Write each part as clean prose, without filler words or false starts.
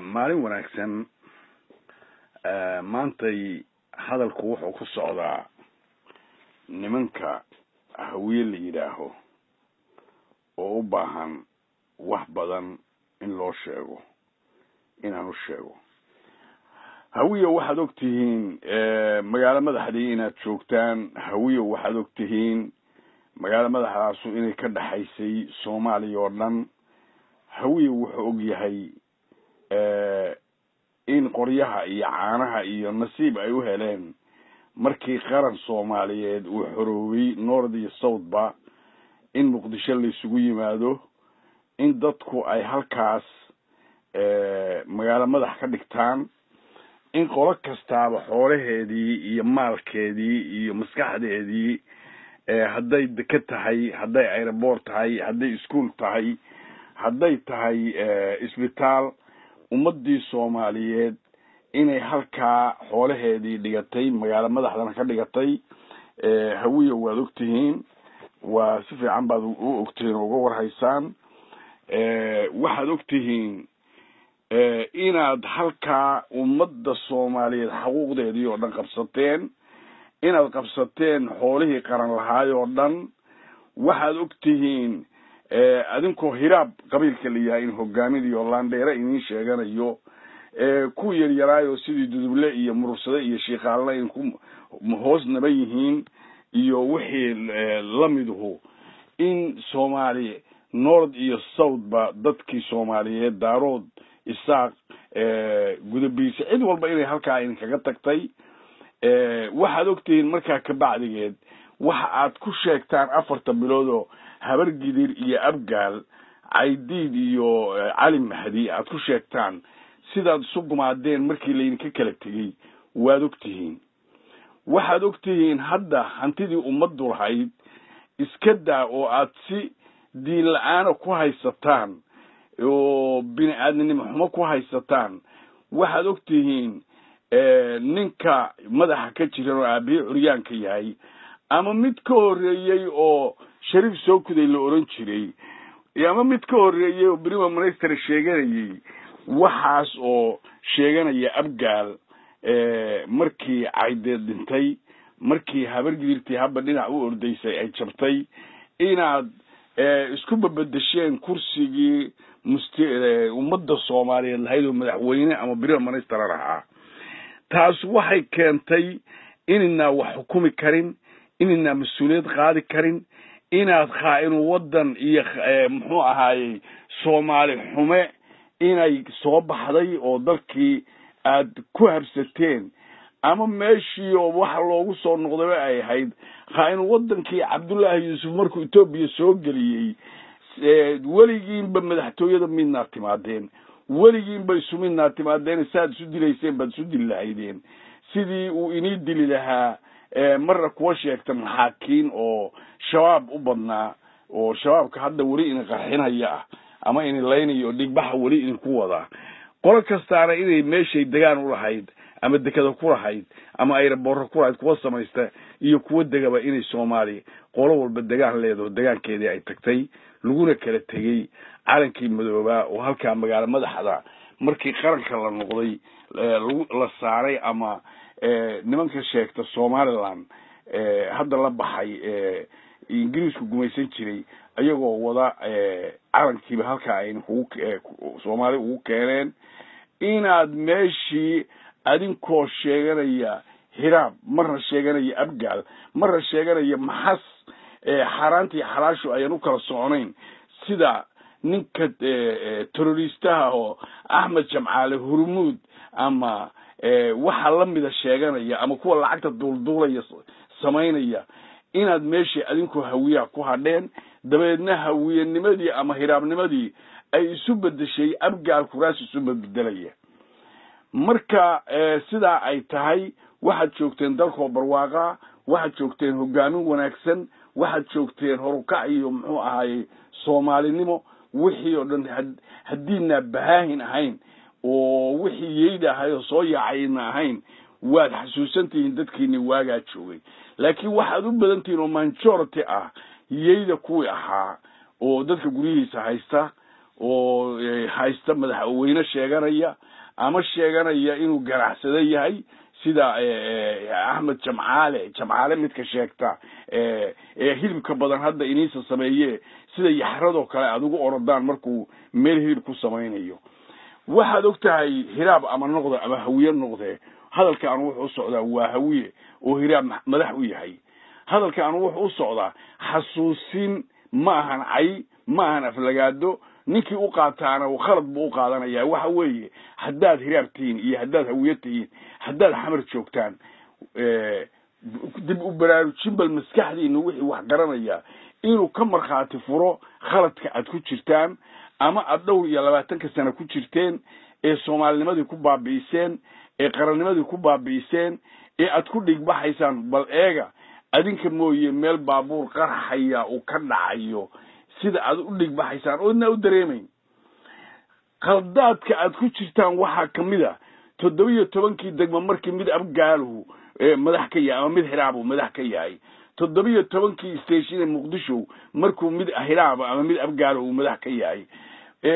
maalin wanaagsan maantay hadalku wuxuu ku socdaa nimanka hawiye la yidhaaho oo u baahan wax badan in loo sheego inaan u sheego hawiye waxaad ogtihiin magaalo madaxdii inaad joogtaan hawiye waxaad ogtihiin magaalo madaxdaasu inay ka dhaxaysay Soomaaliya oo dhan hawiye wuxuu og yahay in qoryaha iyo caanaha iyo nasiib ay u heleen markii qaran Soomaaliyeed uu xoroobay North iyo South ba in Muqdisho la isugu yimaado in dadku ay halkaas magaalo madax ka dhigtaan in qolo kastaaba xoolaheedii iyo maalkeedii iyo maskaxdeedii hadday ka tahay hadday airport tahay hadday iskuul tahay hadday tahay isbitaal ummadii Soomaaliyeed inay halka xoolaheedii dhigatay magaalo madaxdana ka dhigatay hawiye waad ogtihiin waa si fiican baad u ogtihiin uga warhaysaan waxaad ogtihiin inaad halka ummadda Soomaaliyeed xuquuqdeedii oo dhan qabsateen inaad qabsateen xoolihii qaran lahaay oo dhan waxaad ogtihiin adinkoo hiraab qabiilka liyaa in hogaamidii oo laandheere in sheeganayo ku yaryaraayo sidii duduble iyo murursade iyo shiiqaalna in ku hoos naba yihiin iyo wixii lamiduhu in Soomaaliya North iyo South ba dadkii Soomaaliyeed daarood isaaq gudabiisa cid walba inay halka in kaga tagtay waxaad ogtihiin markaa ka bacdigeed waxa aad ku sheegtaan 4 bilood habar gidir iyo abgaal caydiid iyo cali mahdi aad ku sheegtaan sidaad sugumaadeen markii la idinka kala tagay waad ogtihiin waxaad ogtihiin hadda hantidii ummaddu lahayd iska daa oo aad si diin la'aan ku haysataan oo bini'aadanimo xumo ku haysataan waxaad ogtihiin ninka madaxa ka jira oo aabiye curyaanka yahay ama mid ka horeeyay oo Sharif soo kuday la oran jiray ama mid ka horeeyay oo Prime Minister sheeganayay waxaas oo sheeganaya abgaal markii caydeed dhintay markii habar gidirtii haba dhinac u ordaysay ay jabtay inaad isku babadasheen kursigii ummadda Soomaaliyeed lahayd oo madaxweyne ama Prime Minister ahaa taas waxay keentay inna wax xukumi karin inna mas'uuliyad qaadi karin inaad khaa'in wadan iyo muxuu ahaayay Soomaali xume inay soo baxday oo dalkii aad ku habsateen ama meeshii oo waxa loogu soo noqday ay ahayd khaa'in wadankii Cabdullaahi Yuusuf markuu Itoobiya soo galiyay weligiinba madaxtooyada midna timaadeen weligiinba isumidna timaadeen saad isu dilayseen bad isu dilahaydeen sidii uu inii dili lahaa marra kuwa sheegta maxaakiin oo shabaab u badnaa oo shabaabka hadda wali in qarxinaya ama in laynayo dhigbaxa wali in ku wada qolo kastaana inay meeshay degaan u lahayd ama dekada ku lahayd ama ay boor ku lahayd kuwa sameeysta iyo kuwa degaba inay Soomaali qolo walba degaan leedo degaankeedii ay tagtay laguna kala tagay calankii madooba oo halka magaalo madaxda markii qaranka la noqday la saaray ama nimanka sheegta Somaliland hadda la baxay Ingiriisku gumaysan jiray ayagoo wada calankiiba halka ay Soomaali ugu keeneen inaad meeshii adinkoo sheeganaya hiraab marna sheeganaya abgaal marna sheeganaya maxas xaraantii xalaashu ayaan u kala soconayn sida ninka terroristaha oo Ahmed Jamcaale Hurmud ama waxa la mid sheeganaya ama kuwa lacagta duulduulaya sameynaya inaad meeshii adinkoo hawiya ku hadheen dabeedna hawiyanimadii ama hiraabnimadii ay isu bedeshay abgaal kuraas isu bedelaya marka sida ay tahay waxaad joogteen dalkoo barwaaqa waxaad joogteen hogaamin wanaagsan waxaad joogteen horukac iyo muxuu ahaayay Soomaalinimo wixii oo dhan hadiina baahin ahayn oo wixii yeedahay soo yaacayna ahayn waad xasuusantiin dadkiina waaga joogay laakiin waxaad u badantiin oo majority ah yeeda kuwii ahaa oo dadka gurihiisa haysta oo haysta madaxweyne sheeganaya ama sheeganaya inuu ganacsado yahay sida Ahmed Jamcaale midka sheegta hilibka badan hadda iniisa sameeyay sida yaxrado kale adigu orodaan markuu meel hilib ku sameeynayo waxaad ogtahay hiraab ama noqdo ama hawiye noqde hadalkan wuxuu socdaa waa hawiye oo hiraab madax u yahay hadalkan wuxuu socdaa xasuusin ma ahan aflagaado ninkii u qaataana oo khalad buu qaadanaya waxa weeye haddaad hiraabtiin iyo haddaad hawiyatiin haddaad xamar joogtaan dib u baraarujin bal maskaxdiina wixii wax garanaya inuu ka marxaati furo khaladka aad ku jirtaan ama aad dhowr iyo 20 sano ku jirteen ee Soomaalinimadii ku baabiiseen ee qarannimadii ku baabiiseen ee aad ku dhigbaxaysaan bal eega adinka mooye meel baabuur qarxaya oo ka dhacayo sida aad u dhigbaxaysaan oo u dareemayn qaldaadka aad ku jirtaan waxa kamida 17 degmo markii mid abgaaluhu madax ka yahay ama mid hiraabo madax ka yahay 17 station ee Muqdisho markuu mid hiraabo ama mid abgaaluhu madax ka yahay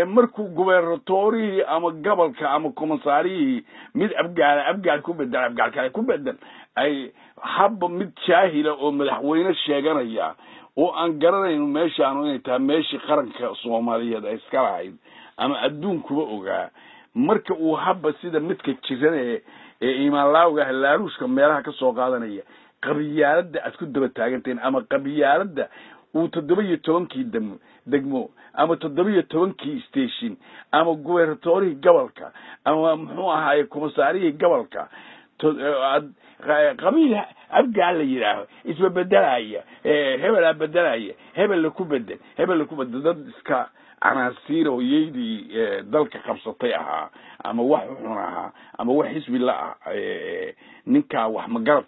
markuu gubernatoriyi ama gobolka ama komisariyi mid abgaal ku bedel abgaal ku bedel ay habba mid jaahila oo madaxweyne sheeganaya oo aan garanayno meeshaan inay tahay meeshii qaranka Soomaaliyeed ay iska lahayd ama adduunkuba ogaa marka uu habba sida midka jiran ee iimaan laawga halaaruuska meelaha ka soo qaadanaya qabiyaalada aad ku daba taaganteen ama qabiyaalada uu 17 degmo ama 17 station ama gubernatoriyi gobolka ama muxuu ahaay komisariyi gobolka qabiil abgaal la yiraahdo isba bedelaya hebel la ku bedel dad iska عناصير ويدي دلك قبصتي أها أما واحد حناها أما واحد حسب الله نكا واحد مجرد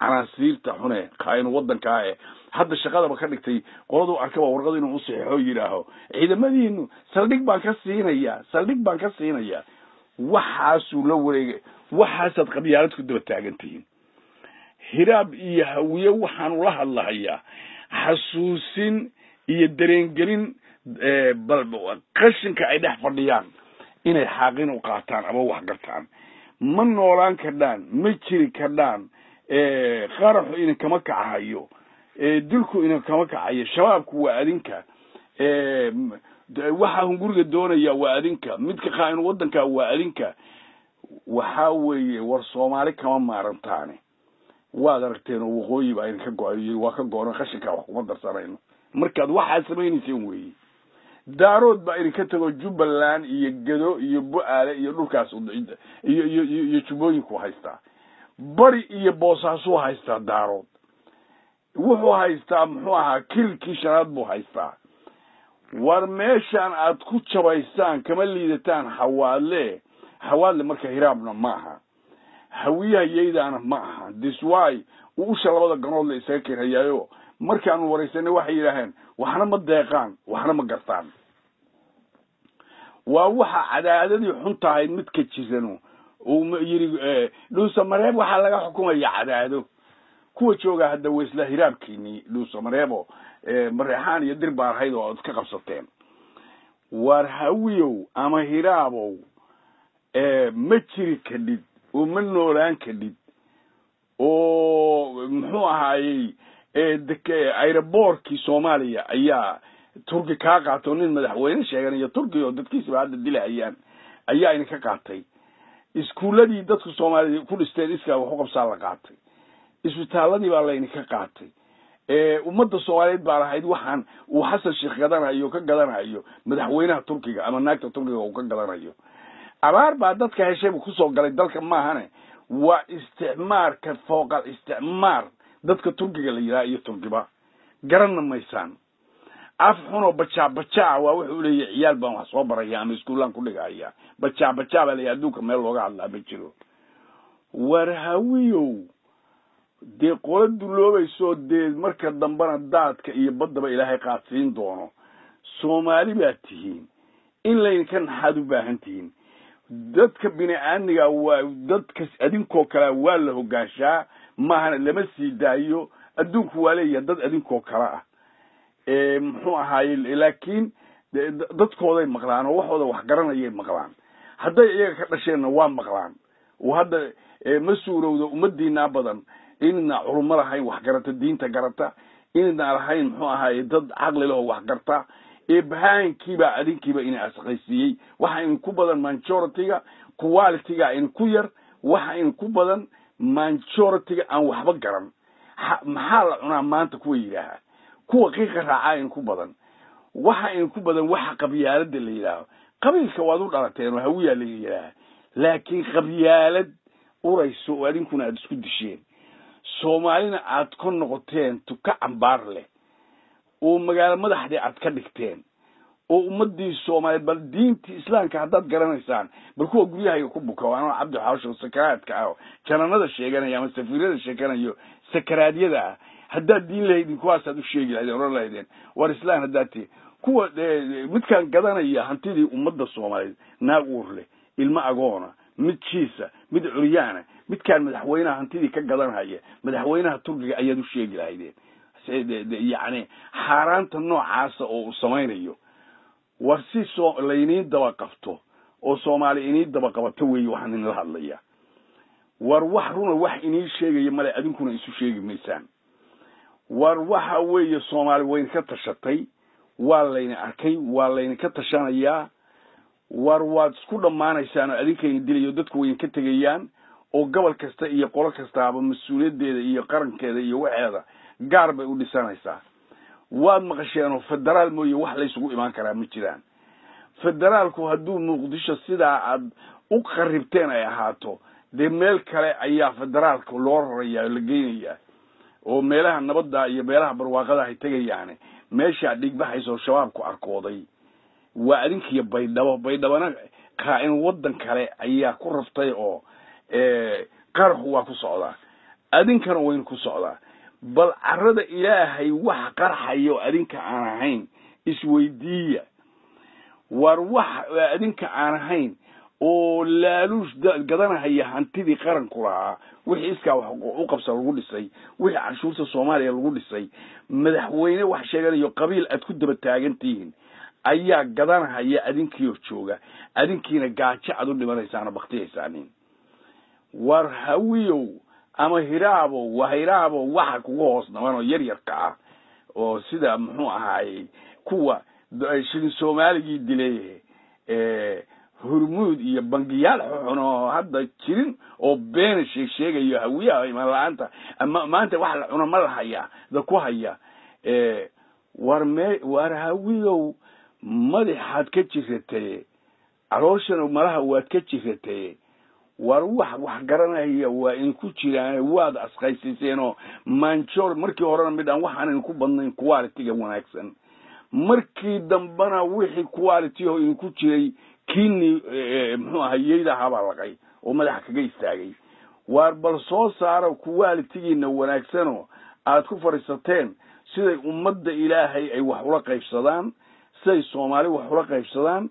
عناصير تحنا خاين وضن كاي هذا الشغال بخليكتي قرضوا أركبوا ورقدين وصيحوا يراهو إذا ما دي إنه سلك بانكسينا يا وحاسو لو وحاسد قبيلتك دو تاجنتين هراب يهويه وحن الله يا حسوسين يدرين جلين bal qashinka ay dhex fadhiyaan inay xaqin u qaataan ama wax gartaan ma noolaan kadaan ma jiri kadaan qaraxu in kama kacayo dilku in kama kacayo shabaabku waa adinka waxa hunguriga doonaya waa adinka midka qaayn wadanka waa adinka waxa weeye war Soomaali kama maarantaane waad aragteen waqooyi baa in ka go'ayo waa ka go'an qashinka wax kuma darsanayno markaad waxa sameynayeen weeye daarood baa in ka tago Jubbaland iyo Gedo iyo Bu'aale iyo dhulkaas iyo Jubbooyinku haysta bari iyo Boosaaso haysta daarood wuxuu haysta muxuu ahaa kilkii shanaad buu haysta war meeshan aad ku jabaysaan kama liidataan hawaale marka hiraabna maaha hawiyahayeydana maaha this why uu shalabada ganood la isaga keenayo markaan wareysanay waxay yiraahdeen waxna ma deeqaan waxna ma gartaan waa waxa cadaadadii xun tahay mid ka jirano oo yiri dhuusa mareeb waxa laga xukumaya cadaado kuwa jooga hadda weysla hiraabkiini dhuusa mareebo mareexaan iyo dirbaar hayd oo iska qabsateen war hawiyow ama hiraabow ma jiri kadib oo ma noolaan kadib oo muxuu ahaayay aeroboortkii Soomaaliya ayaa Turki ka qaato nin madaxweyne sheeganaya Turki oo dadkiisa hadda dilayaan ayaa in ka qaatay iskuuladii dadku Soomaaliya ku dhisteen iska wax u qabsan la qaatay isbitaaladii baa la in ka qaatay ummadda Soomaaliyeed baa lahayd waxaan uu Xasan Sheekh gadanayo ka gadanayo madaxweynaha Turkiga ama naagta Turkiga oo ka gadanayo abaar baa dadka heshay ku soo galay dalka maahane waa isticmaarka fooqal isticmaar dadka Turkiga la yiraahdo iyo Turkiba garanna maysaan af xuno bacha waa wuxuu leeyahay ciyaal baan wax soo baraya ama iskuulan ku dhigaya bacha baa leeyahay adduunka meel looga hadlaa ma jiro war hawiyow de qoladu loobayso de marka dambana daadka iyo badaba Ilaahay qaadsiin doono Soomaali baa tihiin in la kan xad u baahan tihiin dadka bini'aadmiga waa dadka adinkoo kala waa la hogaanshaa maahan lama sii daayo adduunku waa leeyahay dad adinkoo kala ah muxuu ahaayay laakiin dadkooday maqlaan oo waxooda wax garanayay maqlaan hadday iyaga ka dhasheenna waa maqlaan oo hadda ma suurowdo ummadiina badan inna culummo lahayn wax garata diinta garata inna lahayn muxuu ahaay dad caqli leh oo wax garta bahaankiiba adinkiiba inay asqaysiyay waxa in ku badan majority-ga quality-ga in ku yar waxa in ku badan majority-ga aan waxba garan maxaa la cunaa maanta kuwa yiraaha kuwa qiiqa raacaa in ku badan waxa in ku badan waxa qabyaalada la yiraahdo qabiilka waad u dhalateen oo hawiya la yiraahdo laakiin qabyaalad urayso oo adinkuna aad isku disheen Soomaalina aad ku noqoteen tuka cambaar leh oo magaalo madaxdii aad ka dhigteen oo ummadii Soomaaliyeed bal diinta islaamka haddaad garanaysaan bal kuwa guryaha ku buka waana Cabdi Xawsho sakaraadka ah jananada sheeganaya ama safiirada sheeganayo sakaraadiyada haddaad diin leeydin kuwaas aad u sheegi lahaydeen oran lahaydeen war islaan haddaati kuwa midkaan gadanaya hantidii ummadda Soomaaliyeed naag uur leh ilma agoona mid jiisa mid curyaana midkaan madaxweynaha hantidii ka gadanaya madaxweynaha Turkiga ayaad u sheegi lahaydeen يعني حارانتا noocaas oo sameeyo war si soo leeynin daba qabto oo Soomaali inii daba qabato weey waxaan in la hadlaya war wax runa wax inii sheegay male adinkuna isu sheegi meesaan war waxa weey Soomaali weyn ka tashatay waa layna arkay waa layna ka tashanaya war waad isku dhamaanaysaan adinkay dilayo dadku weyn ka tagayaan oo gobol kasta iyo qolo kasta aba mas'uuliyadeeda iyo qarankeeda iyo waxeeda gaar bay u dhisanaysaa waad maqasheen federaal mooye wax la isugu iman karaa ma jiraan federaalku hadduu Muqdisho sida aad u qaribteen ay ahaato de meel kale ayaa federaalku loo rarayaa la geenayaa oo meelaha nabadda iyo meelaha barwaaqada ay tagayaan meesha dhigbaxayso shabaabku arkooday waa adinkiyo baydhabana qaa'in wadan kale ayaa ku raftay oo qarxu waa ku socdaa adinkana weyn ku socdaa bal carrada ilaahay wax qarxayo adinka aan ahayn isweydiiya war wax adinka aan ahayn oo laaluus gadanaya hantidii qaranku lahaa wixii iska wax u qabsan lagu dhisay wixii canshuurta Soomaaliya lagu dhisay madaxweyne wax sheeganayo qabiil aad ku daba taagantiin ayaa gadanaya adinkiyo jooga adinkiina gaajo aad u dhimanaysaan baqtiyeysaan war hawiyow ama hiraabo waxa kugu hoos dhamaan yar yarka ah oo sida muxuu ahaay kuwa shilin Soomaaligi dilay hurmuud iyo bangiyaal xuno hadda jirin oo been sheegayo hawiyaha iman laanta ama maanta wax la cuno ma lahaya da ku haya war hawiyow madaxaad ka jiratay calooshan malaha waad ka jiratay war wax garanaya waa in ku jiraan waad asqaysiseen oo manchor markii horena midaan waxaan ku badnayn quality-ga wanaagsan markii dambana wixii quality oo in ku jiray kini muxuu ahaayayda habalaqay oo madax kaga istaagay war bal soo saaro quality-giina wanaagsan oo aad ku fariisateen sida ummadda Ilaahay ay wax ula qaybsadaan say Soomaali wax ula qaybsadaan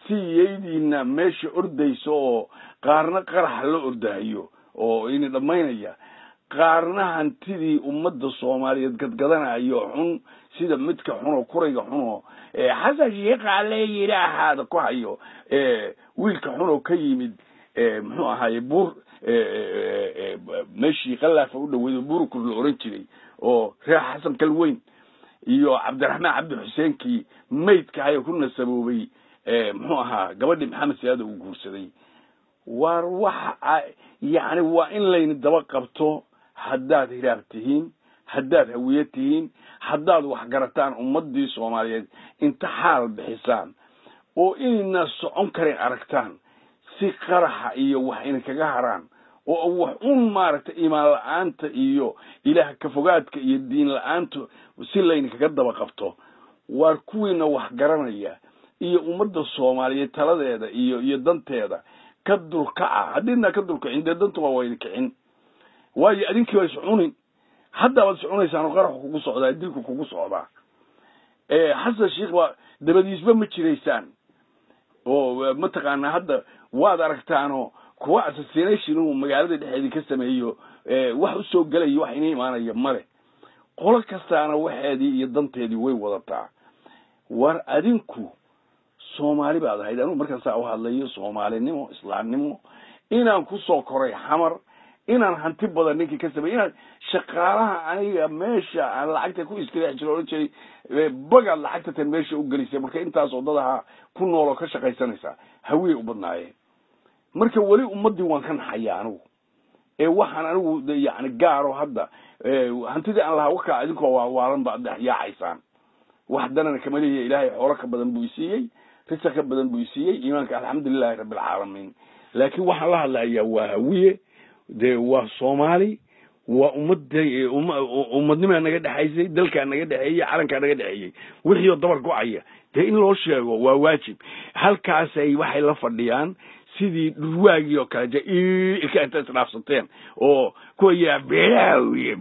si yeedina meesha ordayso oo qaarna qarax la ordayo oo in dhamaynaya qaarna hantidii ummadda Soomaaliyeed gadgadanayo xun sida midka xun oo kurayga xun oo xasan sheekh cali yiraahdo ku hayo wiilka xun oo ka yimid muxuu ahaay buur meeshii qalaaf u dhaweeyo buurku la oran jiray oo reer xasan kalweyn iyo Cabdiraxmaan Cabdi Xuseenki meydka ay ku nasaboobay muxuu ahaa gabadhii Maxamed Siyaad uu guursaday war waxa yaani waa in layna daba qabto haddaad hiraabtihiin haddaad hawiyatihiin haddaad wax garataan ummadii Soomaaliyeed inta xaal bixisaan oo inna socon kare aragtaan si qaraxa iyo wax in kaga haraan oo wax maaragtay iimaan la'aanta iyo ilaah ka fogaadka iyo diin la'aanta si layna kaga daba qabto war kuwiina wax garanaya iyo ummadda Soomaaliyeed taladeeda iyo danteeda ka dulkaca hadina ka dulka inda dantu waa weyn kicin waayo adinkii way sucunin hadda wad sucunaysaan qarax kugu socdaa dilku kugu socdaa xasan sheekh waa dabadiisba ma jireysaan oo ma taqaana hadda waad aragtaano kuwa assassination oo magaalada dhexdeeda ka sameeyo wax u soo galay wax inay imaanaya male qolo kastaana waxeedii iyo danteedii way wadataa war adinku Soomaali baad ahayd anu markaan saa u hadlayo Soomaalinimo Islaamnimo inaan ku soo koray xamar inaan hanti badan ninkii ka sameeyay inaan shaqaalaha aniga meesha aan lacagta ku iskiraac jiro oo jeey baga lacagta tan meesha u galisay marka intaas oo dadaha ku nool oo ka shaqaysanaysa hawiye u badnaayeen marka wali ummadii waan kan xayaano waxaan anigu yaani gaaro hadda hantidii aan lahaa waxa idinkoo waalan baad yaacaysan waxdana kamaliye ilaahay xoolo ka badan buu siiyay risa ka badan buu siiyay iimaanka alxamdulillah rabbil alamin laakiin waxa la hadlayaa waa hawiye de waa Soomaali waa ummadnimo naga dhaxaysay dalka naga dhaxeeyay calanka naga dhaxeeyay wixii dabar go'aya de in loo sheego waa waajib halkaas ay waxay la fadhiyaan sidii dhurwaagii oo kale ka inta isdhaafsateen oo kuwa beelaawiye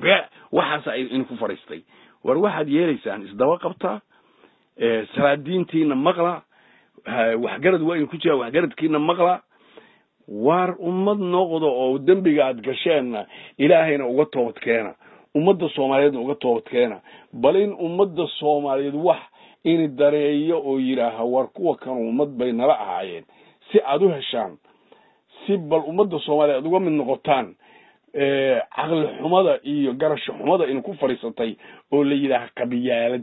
waxaas ay in ku fariistay war waxaad yeelaysaan isdaba qabtaa salaadiintiina maqla waxgarad waa in ku jira waxgaradkiina maqla war ummad noqdo oo dambiga aad gasheen ilaahayna uga toobad keena ummadda Soomaaliyeed uga toobad keena bal in ummadda Soomaaliyeed wax in dareeyo oo yiraaha war kuwa kan ummad bay nala ahaayeen si aad u heshaan si bal ummadda Soomaaliyeed uga mid noqotaan aqal xumada iyo garasho xumada in ku fariisatay oo la yiraahdo qabiyaalad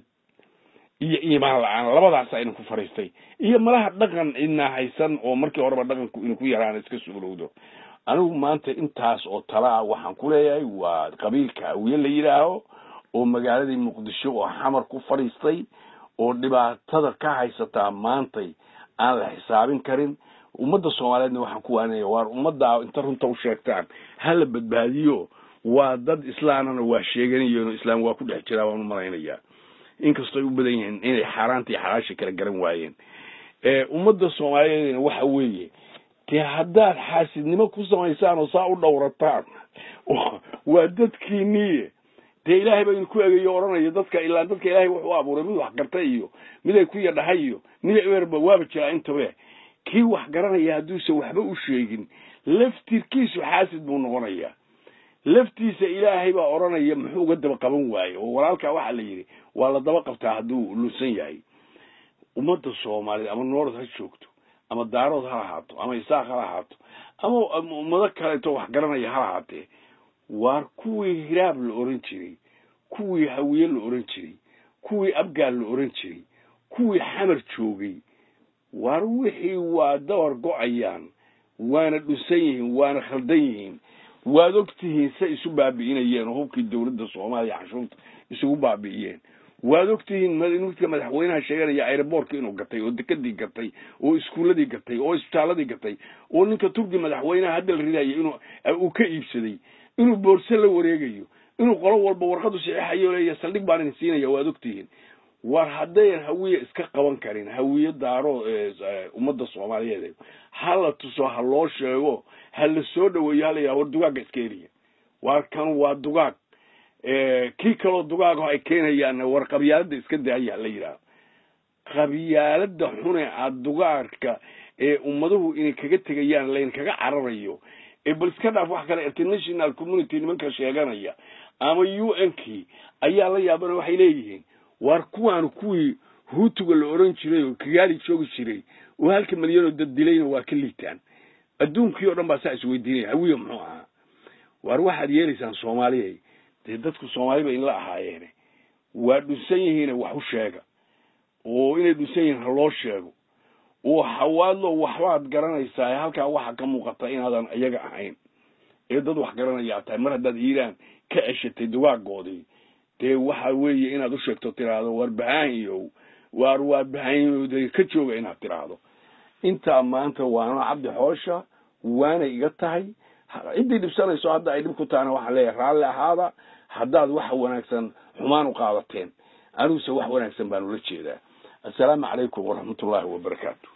iyo iimaan la'aan labadaas ay ku fariistay iyo malaha dhaqan inna haysan oo markii horeba dhaqanku in ku yaraan iska suurowdo anigu maanta intaas oo tala waxaan ku leeyahay waa qabiilka wiil la yiraahdo oo magaalada Muqdisho oo xamar ku fariistay oo dhibaatada ka haysata maanta aan la xisaabin karin ummadda Soomaaliyeedna waxaan ku waanayaa war ummadda inta runta u sheegtaan hal badbaadiyo waa dad islaamana waa sheeganayeen islaam waa ku dhex jiraa waan malaynayaa inkastoo u badan yihiin inay xaraantii xalaashi kala garan waayeen ummadda Soomaaliyeed waxa weeye tii haddaad xaasidnimo ku samaysaan oo saa u dhowrataan waa dadkiinii de ilaahay baa ku eegayo oranayo dadka ilaa dadka ilaahay wuxuu abuuray mid wax gartay iyo mid ay ku yadhahay iyo mid ay weerba waaba jira intaba kii wax garanaya haduuse waxba u sheegin laftirkiisu xaasid buu noqonayaa laftiisa ilaahay baa oranaya muxuu uga daba qaban waayo oo walaalka waxa la yiri waa la daba qabtaa haduu luusan yahay ummadda Soomaaliyeed ama noorad ha joogto ama daarood ha ahaato ama isaaq ha ahaato ama ummado kale oo wax garanaya ha ahaatee war kuwii hiraab la oran jiray kuwii hawiye la oran jiray kuwii abgaal la oran jiray kuwii xamar joogay war wixii waa dawar go'ayaan waana dhusan yihiin waana khaldan yihiin waad ogtihiin say isu baabi'inayeen hubkii dawladda Soomaaliya cashuurta isugu baabi'iyeen waad ogtihiin madaxweynaha madaxweynaha sheeganaya airportka inuu gatay oo dekadii gatay oo iskuuladii gatay oo isbitaaladii gatay oo ninka turki madaxweynaha hadda la ridaayay inuu uu ka iibsaday inuu boorso la wareegayo inuu qolo walba warqadu saxiixayo leeyahay saldhig baan siinaya waad ogtihiin war haday hawiye iska qaban karin hawiye daaro ummadda Soomaaliyeed hala tuso ha loo sheego hal soo dhaweeyo hal yaa war dugaag iska eriya war kan waa dugaag kii kale dugaag ay keenayaan war qabiyaalada iska daaya la yiraahdo qabiyaalada xune aad dugaagka ummaduhu inay kaga tagayaan leen kaga cararayo bal iska dhaaf wax kale international community nimanka sheeganaya ama UN-ki ayaa la yaabana waxay leeyihiin war kuwaan kuwii huutuga la oran jiray oo kigaali joogi jiray oo halka milyan oo dad dilayna waa ka liitaan adduunkii oo dhan baa saas weydiinaya hawiye muxuu ahaa war waxaad yeelaysaan Soomaaliyeed dadku Soomaaliba in la ahaayeen waa dhusan yihiin wax u sheega oo inay dhusan yihiin loo sheego oo xawaadlo waxbaad garanaysaa halka waxa ka muuqata inaadan iyaga ahayn dad wax garanaya tahay mar hadaad Iiraan ka ceshatay dugaagoodii de waxa weeye inaad u sheegto tiraado war baahiyo war baahiyo ka jooga inaad tiraado inta maanta waana Cabdi Xoosha waana iga tahay idii dibsanayso hadda ay dib ku taana waxa leeyahay raali ahaada hadaad wax wanaagsan xumaan u qaadateen anuuse wax wanaagsan baan ula jeedaa assalaamu calaykum wa rahmatullaahi wa barakaatuh